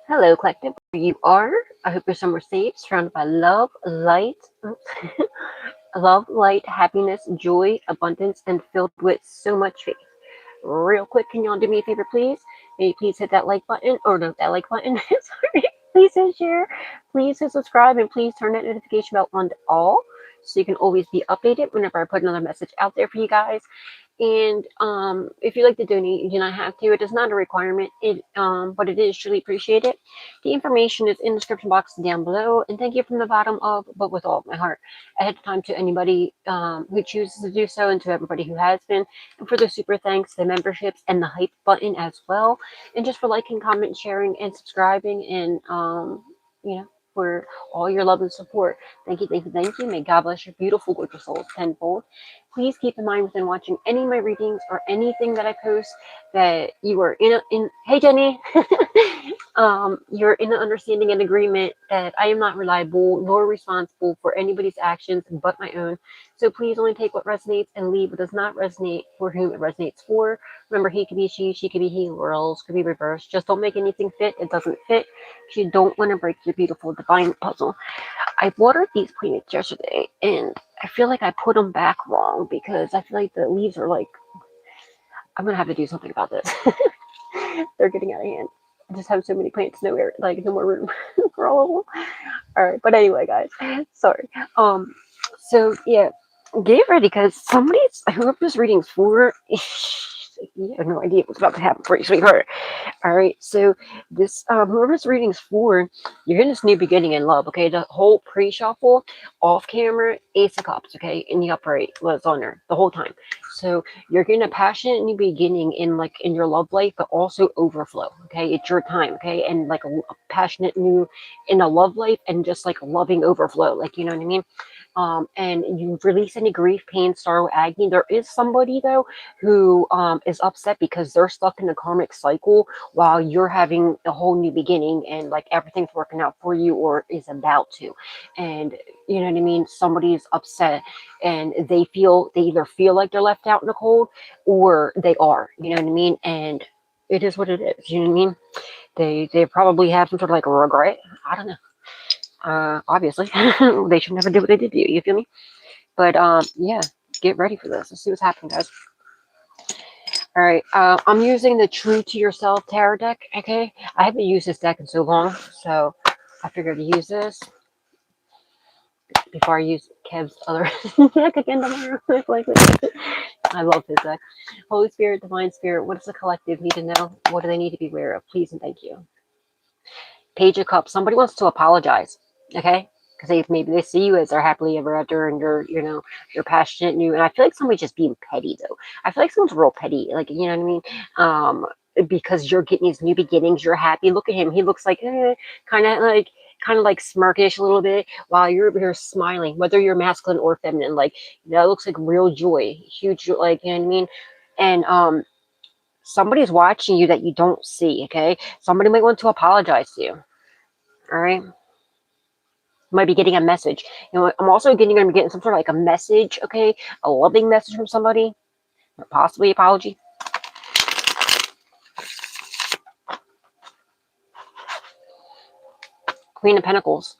Hello, collective. Where you are? I hope your summer safe, surrounded by love, light, love, light, happiness, joy, abundance, and filled with so much faith. Real quick, can y'all do me a favor, please? May you please hit that like button, or no, that like button. Sorry. Please hit share. Please hit subscribe, and please turn that notification bell on to all, so you can always be updated whenever I put another message out there for you guys. And if you'd like to donate, you do not have to. It is not a requirement. But it is truly appreciated. The information is in the description box down below. And thank you from the bottom of, but with all of my heart, ahead of time to anybody who chooses to do so, and to everybody who has been, and for the super thanks, the memberships, and the hype button as well, and just for liking, comment, sharing, and subscribing, and for all your love and support. Thank you, thank you, thank you. May God bless your beautiful, gorgeous souls tenfold. Please keep in mind within watching any of my readings or anything that I post that you are in hey Jenny, you're in an understanding and agreement that I am not reliable nor responsible for anybody's actions but my own. So please only take what resonates and leave what does not resonate for whom it resonates for. Remember, he could be she could be he, or else could be reversed. Just don't make anything fit. It doesn't fit. You don't want to break your beautiful divine puzzle. I watered these plants yesterday, and I feel like I put them back wrong because I feel like the leaves are like, I'm gonna have to do something about this. They're getting out of hand. I just have so many plants, nowhere, like no more room for all of them. All right, but anyway, guys, sorry. So yeah, get ready because somebody's whoever this reading's for. You have no idea what's about to happen for you, sweetheart. All right, so this whoever this reading's for, you're getting this new beginning in love. Okay, the whole pre-shuffle, off camera, Ace of Cups. Okay, in the upright was on there the whole time. So you're getting a passionate new beginning in your love life, but also overflow. Okay, it's your time. Okay, and like a passionate new in a love life, and just like a loving overflow. Like, you know what I mean. And you release any grief, pain, sorrow, agony. There is somebody though who is upset because they're stuck in a karmic cycle while you're having a whole new beginning, and like everything's working out for you or is about to. And you know what I mean? Somebody's upset and they either feel like they're left out in the cold, or they are, you know what I mean? And it is what it is, you know what I mean? They probably have some sort of like a regret. I don't know. Obviously, they should never do what they did to you. You feel me? But yeah, get ready for this. Let's see what's happening, guys. All right, I'm using the True to Yourself tarot deck. Okay, I haven't used this deck in so long, so I figured to use this before I use Kev's other deck again tomorrow. I love his deck. Holy Spirit, Divine Spirit, what does the collective need to know? What do they need to be aware of? Please and thank you. Page of Cups. Somebody wants to apologize. Okay, because maybe they see you as their happily ever after, and you're passionate and and I feel like somebody's just being petty though. I feel like someone's real petty, like, you know what I mean? Because you're getting these new beginnings, you're happy. Look at him, he looks like kind of like smirkish a little bit, while you're smiling, whether you're masculine or feminine. Like, that looks like real joy, huge joy, like, you know what I mean? And somebody's watching you that you don't see. Okay, somebody might want to apologize to you. All right, might be getting a message. I'm also going to be getting some sort of like a message, okay? A loving message from somebody, or possibly apology. Queen of Pentacles.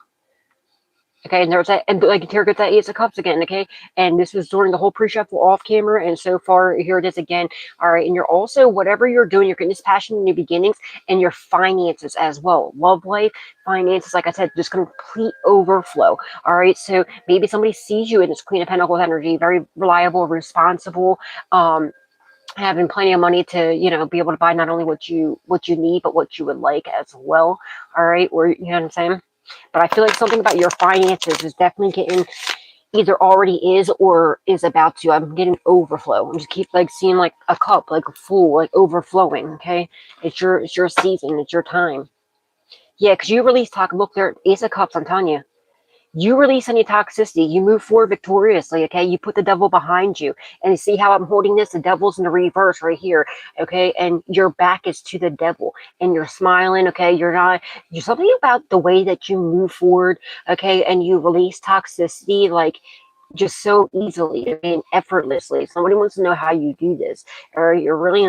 Okay, and there's that, and like here gets that Ace of Cups again, okay? And this was during the whole pre-shuffle off camera, and so far, here it is again. All right, and you're also, whatever you're doing, you're getting this passion, new beginnings, and your finances as well. Love life, finances, like I said, just complete overflow. All right, so maybe somebody sees you in this Queen of Pentacles energy, very reliable, responsible, having plenty of money to, be able to buy not only what you need, but what you would like as well. All right, or, you know what I'm saying? But I feel like something about your finances is definitely getting, either already is or is about to. I'm getting overflow. I'm just keep like seeing like a cup, like full, like overflowing. Okay, it's your season. It's your time. Yeah, because you release talk. Look, there, Ace of Cups. I'm telling you. You release any toxicity, you move forward victoriously, okay? You put the devil behind you. And you see how I'm holding this? The devil's in the reverse right here, okay? And your back is to the devil. And you're smiling, okay? You're something about the way that you move forward, okay? And you release toxicity, like, just so easily, and effortlessly. Somebody wants to know how you do this. Or you're really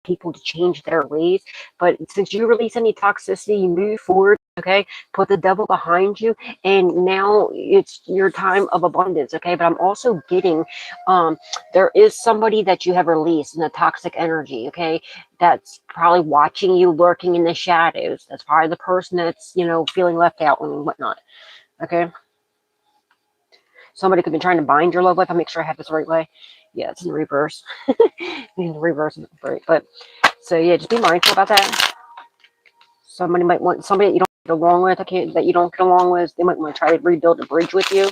people to change their ways. But since you release any toxicity, you move forward, okay? Put the devil behind you, and now it's your time of abundance, okay? But I'm also getting, there is somebody that you have released in the toxic energy, okay? That's probably watching you, lurking in the shadows. That's probably the person that's, feeling left out and whatnot, okay? Somebody could be trying to bind your love life. I'll make sure I have this the right way. Yeah, it's in reverse. In the reverse, right? But so yeah, just be mindful about that. Somebody might want somebody that you don't get along with. Okay, that you don't get along with. They might want to try to rebuild a bridge with you.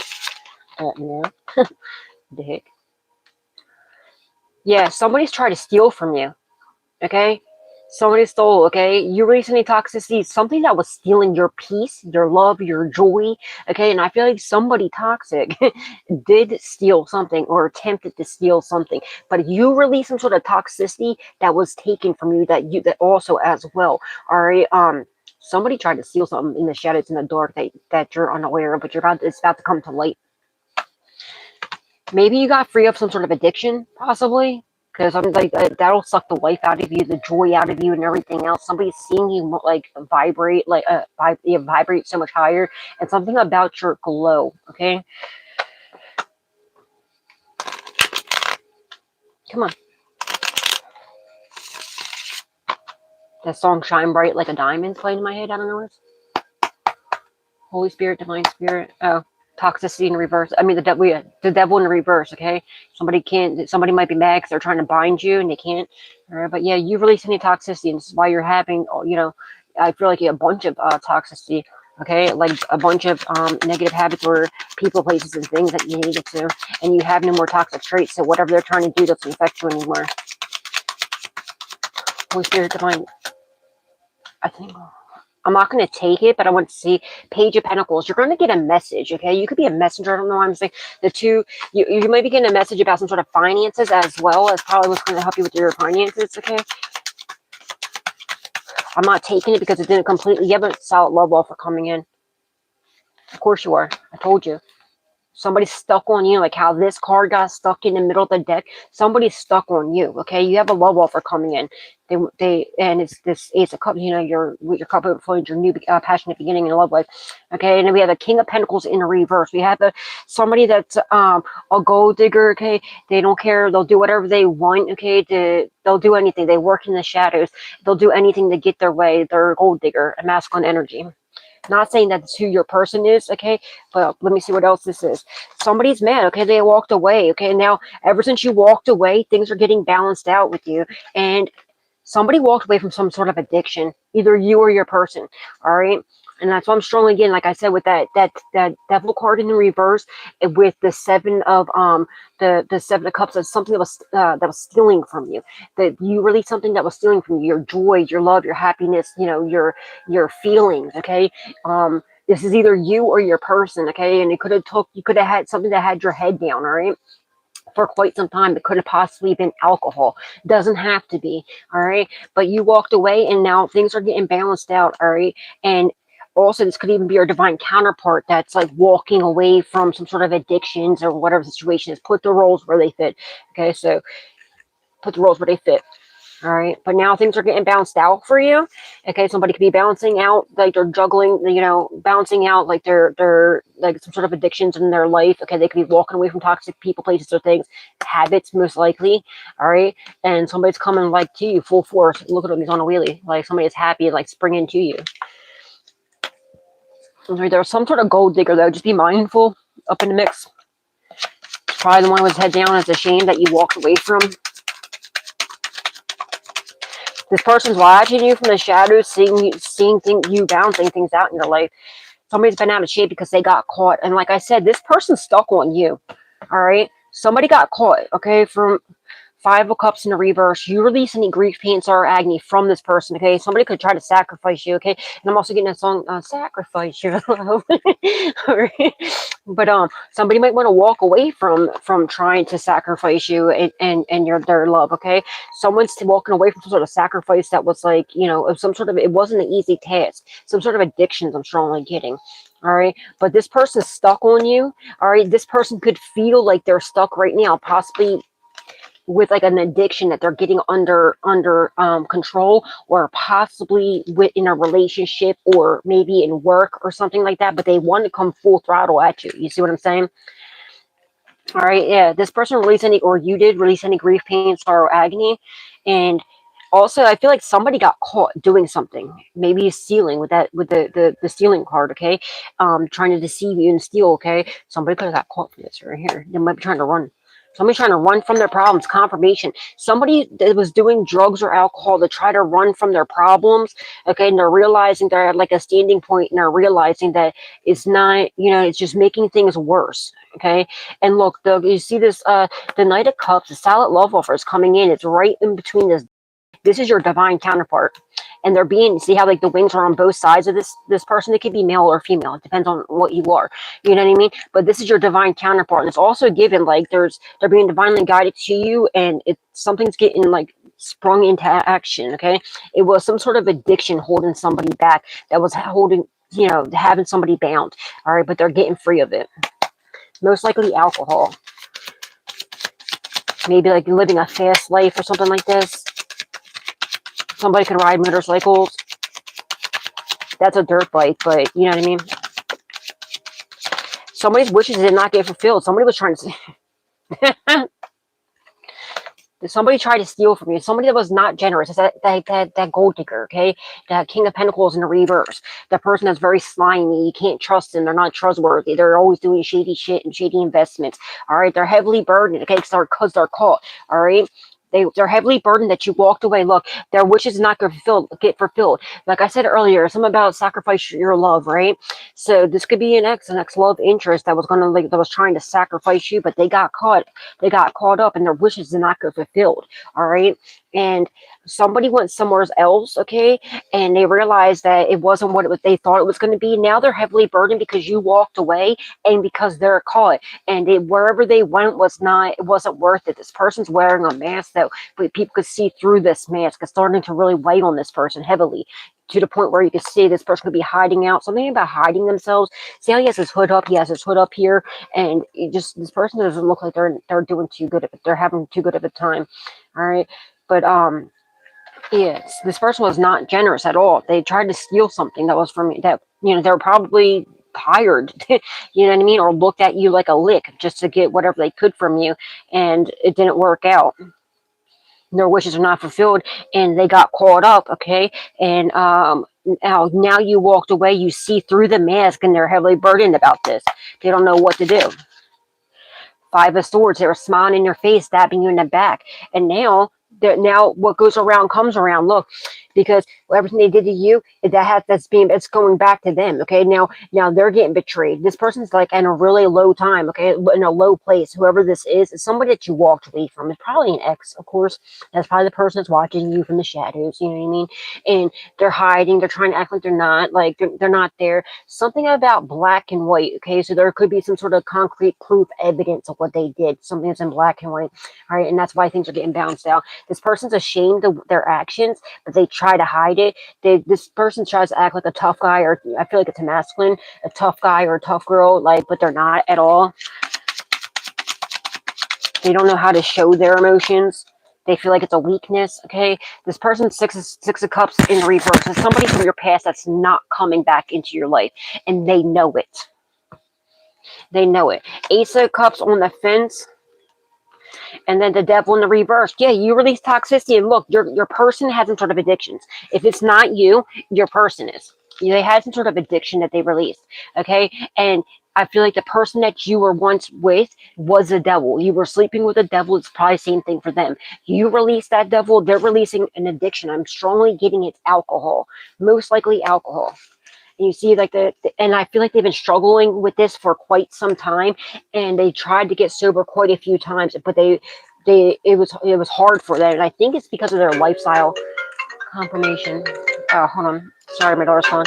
Yeah, the heck. Yeah, somebody's trying to steal from you. Okay, somebody stole. Okay, you release any toxicity, something that was stealing your peace, your love, your joy. Okay, and I feel like somebody toxic did steal something or attempted to steal something, but you release some sort of toxicity that was taken from you, that also as well. All right, somebody tried to steal something in the shadows, in the dark, that you're unaware of, but it's about to come to light. Maybe you got free of some sort of addiction, possibly. Because I'm like, that'll suck the life out of you, the joy out of you, and everything else. Somebody's seeing you like vibrate, like vibrate so much higher, and something about your glow. Okay, come on. That song "Shine Bright Like a Diamond" playing in my head. I don't know what. Holy Spirit, Divine Spirit. Oh, toxicity in reverse. I mean, the devil in reverse. Okay, somebody might be mad because they're trying to bind you and they can't. All right, but yeah, you release any toxicity, and this is why you're having, I feel like a bunch of toxicity. Okay, like a bunch of negative habits or people, places, and things that you needed to, and you have no more toxic traits. So whatever they're trying to do doesn't affect you anymore. Holy Spirit, Divine. I think. I'm not going to take it, but I want to see Page of Pentacles. You're going to get a message, okay? You could be a messenger. I don't know why I'm saying the two. You might be getting a message about some sort of finances as well as probably what's going to help you with your finances, okay? I'm not taking it because it didn't completely. You have a solid love offer coming in. Of course you are. I told you. Somebody's stuck on you, like how this card got stuck in the middle of the deck. Somebody's stuck on you. Okay, you have a love offer coming in. And it's this Ace of Cups. Your cup overflowing, your new passionate beginning in love life. Okay, and then we have a King of Pentacles in reverse. We have somebody that's a gold digger. Okay, they don't care. They'll do whatever they want. Okay, they'll do anything. They work in the shadows. They'll do anything to get their way. They're a gold digger, a masculine energy. Not saying that's who your person is, okay? But let me see what else this is. Somebody's mad, okay? They walked away, okay? Now, ever since you walked away, things are getting balanced out with you. And somebody walked away from some sort of addiction, either you or your person, all right? And that's why I'm strong again, like I said, with that devil card in the reverse, with the seven of the seven of cups, as something that was stealing from you. That you released something that was stealing from you, your joy, your love, your happiness, your feelings. Okay, this is either you or your person. Okay, and you could have had something that had your head down. All right. For quite some time. It could have possibly been alcohol. Doesn't have to be. All right. But you walked away and now things are getting balanced out. All right. And also, this could even be your divine counterpart that's like walking away from some sort of addictions or whatever the situation is. Put the roles where they fit. Okay. So put the roles where they fit. All right, but now things are getting balanced out for you. Okay, somebody could be balancing out, like they're juggling, balancing out like they're like some sort of addictions in their life. Okay, they could be walking away from toxic people, places, or things, habits, most likely. All right, and somebody's coming like to you full force. Look at him, he's on a wheelie. Like somebody is happy, like springing to you. There's some sort of gold digger though. Just be mindful up in the mix. Probably the one with his head down. It's a shame that you walked away from. This person's watching you from the shadows, seeing you balancing things out in your life. Somebody's been out of shape because they got caught. And like I said, this person's stuck on you. All right? Somebody got caught, okay, from Five of Cups in the reverse. You release any grief, pain, sorrow, agony from this person, okay? Somebody could try to sacrifice you, okay? And I'm also getting a song, sacrifice you. Right? But somebody might want to walk away from trying to sacrifice you and their love, okay? Someone's walking away from some sort of sacrifice that was like, it wasn't an easy task. Some sort of addictions I'm strongly getting. All right, but this person's stuck on you. All right, this person could feel like they're stuck right now, possibly with like an addiction that they're getting under control, or possibly in a relationship, or maybe in work or something like that, but they want to come full throttle at you. You see what I'm saying? All right, yeah. This person released any, or you did release any grief, pain, sorrow, agony, and also I feel like somebody got caught doing something. Maybe stealing with that, with the stealing card. Okay, trying to deceive you and steal. Okay, somebody could have got caught for this right here. They might be trying to run. Somebody's trying to run from their problems. Confirmation. Somebody that was doing drugs or alcohol to try to run from their problems. Okay, and they're realizing they're at like a standing point, and they're realizing that it's not, it's just making things worse. Okay, and look, you see this, the Knight of Cups, the Silent Love Offer is coming in. It's right in between this. This is your divine counterpart, and they're being. See how like the wings are on both sides of this person. It could be male or female. It depends on what you are. You know what I mean? But this is your divine counterpart, and it's also given like they're being divinely guided to you, and something's getting like sprung into action. Okay, it was some sort of addiction holding somebody back, that was holding, having somebody bound. All right, but they're getting free of it. Most likely alcohol. Maybe like living a fast life or something like this. Somebody can ride motorcycles. That's a dirt bike, but you know what I mean? Somebody's wishes did not get fulfilled. Somebody was trying to... Somebody tried to steal from you. Somebody that was not generous. It's that gold digger, okay? That King of Pentacles in the reverse. That person that's very slimy. You can't trust them. They're not trustworthy. They're always doing shady shit and shady investments. All right? They're heavily burdened, okay? Because they're caught, all right? They're heavily burdened that you walked away. Look, their wishes not get fulfilled. Like I said earlier, something about sacrifice your love, right? So this could be an ex love interest that was that was trying to sacrifice you, but they got caught. They got caught up, and their wishes did not get fulfilled. All right, and somebody went somewhere else, okay, and they realized that it wasn't what they thought it was going to be. Now they're heavily burdened because you walked away, and because they're caught, and wherever they went it wasn't worth it. This person's wearing a mask that people could see through. This mask it's starting to really weigh on this person heavily, to the point where you can see this person could be hiding out. Something about hiding themselves. See how he has his hood up? He has his hood up here, and this person doesn't look like they're doing too good of it. They're having too good of a time. All right, but yes, this person was not generous at all. They tried to steal something that was from me. That they were probably hired, you know what I mean, or looked at you like a lick just to get whatever they could from you, and it didn't work out. Their wishes are not fulfilled, and they got caught up, okay, and now you walked away. You see through the mask, and they're heavily burdened about this. They don't know what to do. Five of Swords, they were smiling in your face, stabbing you in the back, and now what goes around comes around. Look, because everything they did to you, it's going back to them. Okay, now they're getting betrayed. This person's like in a really low time. Okay, in a low place. Whoever this is somebody that you walked away from. It's probably an ex, of course. That's probably the person that's watching you from the shadows. You know what I mean? And they're hiding. They're trying to act like they're not. Like they're not there. Something about black and white. Okay, so there could be some sort of concrete proof, evidence of what they did. Something that's in black and white. All right, and that's why things are getting bounced out. This person's ashamed of their actions, but they try to hide it. This person tries to act like a tough guy, or I feel like it's a masculine, a tough guy or a tough girl, but they're not at all. They don't know how to show their emotions. They feel like it's a weakness, okay? This person's six of cups in reverse. It's somebody from your past that's not coming back into your life, and they know it. They know it. Ace of cups on the fence. And then the devil in the reverse. Yeah, you release toxicity, and look, your person has some sort of addictions. If it's not you, your person is. They had some sort of addiction that they released. Okay, and I feel like the person that you were once with was the devil. You were sleeping with the devil. It's probably the same thing for them. You release that devil, they're releasing an addiction. I'm strongly getting it's alcohol, most likely alcohol. And you see and I feel like they've been struggling with this for quite some time, and they tried to get sober quite a few times, but it was hard for them, and I think it's because of their lifestyle. Confirmation. Hold on, sorry, my daughter's calling.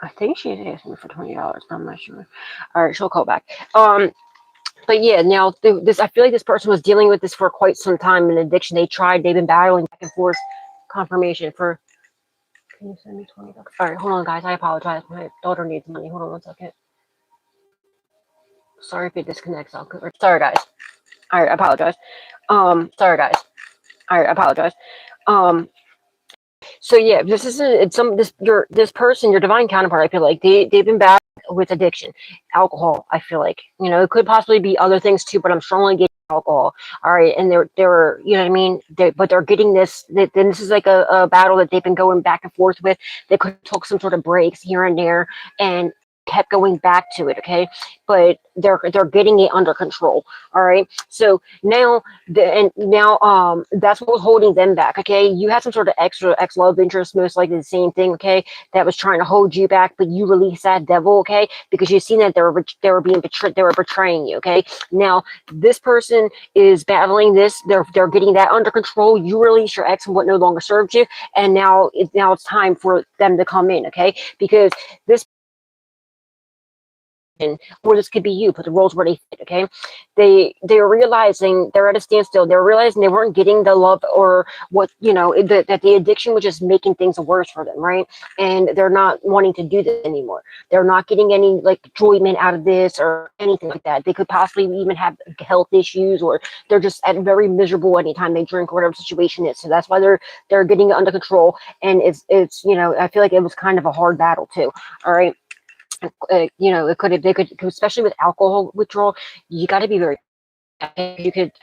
I think she's asking me for $20. I'm not sure. All right, she'll call back. But yeah, now this, I feel like this person was dealing with this for quite some time, an addiction. They've been battling back and forth. Confirmation for, can you send me $20? All right, hold on, guys. I apologize. My daughter needs money. Hold on 1 second. Sorry if it disconnects. Sorry, guys. All right, I apologize. Sorry, guys. All right, I apologize. Um, so yeah, this is it's some this person, your divine counterpart. I feel like they've been battling with addiction, alcohol. I feel like, it could possibly be other things too, but I'm strongly getting alcohol. All right, and they're you know what I mean. But they're getting this. Then this is like a battle that they've been going back and forth with. They could took some sort of breaks here and there, and kept going back to it. Okay, but they're getting it under control. All right, so now that's what was holding them back. Okay, you had some sort of extra ex love interest, most likely the same thing. Okay, that was trying to hold you back, but you released that devil. Okay, because you seen that they were being betrayed, they were betraying you. Okay, now this person is battling this. They're getting that under control. You release your ex and what no longer serves you, and now it's time for them to come in. Okay, because this, or this could be you, put the roles where they fit. Okay, they're realizing they're at a standstill. They're realizing they weren't getting the love, or what, that the addiction was just making things worse for them, right? And they're not wanting to do this anymore. They're not getting any like enjoyment out of this or anything like that. They could possibly even have health issues, or they're just at very miserable anytime they drink, or whatever the situation is. So that's why they're getting it under control. And it's I feel like it was kind of a hard battle too. All right, it could have, they could, especially with alcohol withdrawal, you got to be very, you could